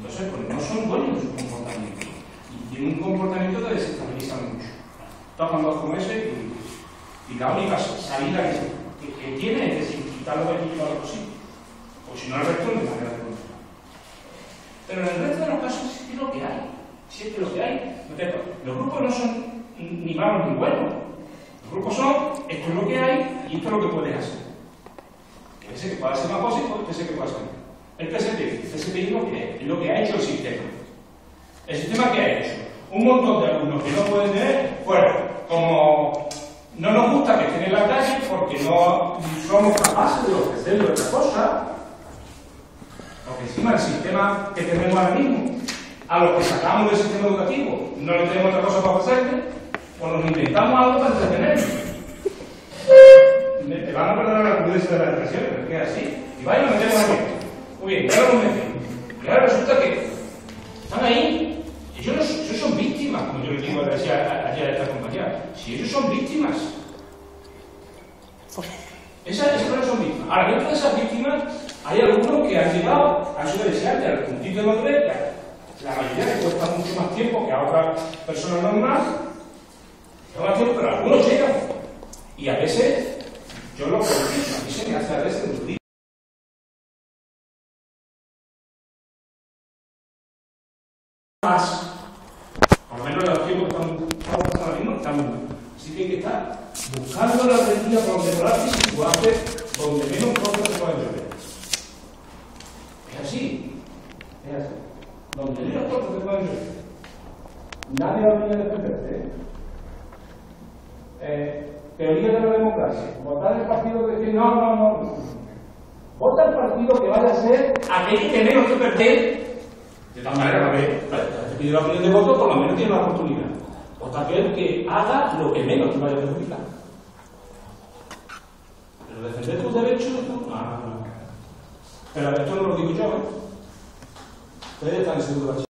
entonces pues no son buenos su comportamiento. Y tienen un comportamiento que desestabiliza mucho. Tocan 2 meses y la única salida que tiene es decir, quitar los beneficios a los posibles. O si no, el resto no hay manera de controlar. Pero en el resto de los casos sí es lo que hay. Sí es que lo que hay. Los grupos no son ni malos ni buenos. Los grupos son, esto es lo que hay y esto es lo que puedes hacer. Ese que puede ser más positivo, ese que puede ser menos. El PSPI es lo que ha hecho el sistema. ¿El sistema qué ha hecho? Un montón de alumnos que no pueden tener, bueno, como no nos gusta que estén en la calle porque no somos capaces de ofrecerle otra cosa, porque encima el sistema que tenemos ahora mismo, a los que sacamos del sistema educativo, no le tenemos otra cosa para ofrecerle, pues nos inventamos algo para entretenernos. Te van a perdonar la prudencia de la expresión, pero es que es así. Y vaya, nos metemos aquí. Muy bien, ya lo hemos metido. Y ahora resulta que están ahí. Ellos son víctimas, como yo les digo ayer a esta compañera. Si ellos son víctimas. Esas no son víctimas. Ahora, dentro de esas víctimas, hay algunos que han llegado, han sido deseantes al puntito de madurez. La mayoría les cuesta mucho más tiempo que a otras personas normales. Lleva más tiempo, pero algunos llegan. Y a veces, yo lo confieso, a mí se me hace a veces un día. Más. Por lo menos en los tiempos que estamos pasando ahora mismo, estamos mal. Así que hay que estar buscando la rendija por donde mejorar y situarse donde menos cosas se pueden llover. Es así. Es así. Donde menos cosas se pueden llover. Nadie va a venir a defenderse. Teoría de la democracia. Votar el partido que dice no. Vota el partido que vaya a ser aquel que menos te perder. De tal manera que te pide la opinión de voto, por lo menos tiene la oportunidad. Vota aquel que haga lo que menos te vaya a perjudicar. Pero defender tus derechos, no. Pero esto no lo digo yo, Ustedes están seguros.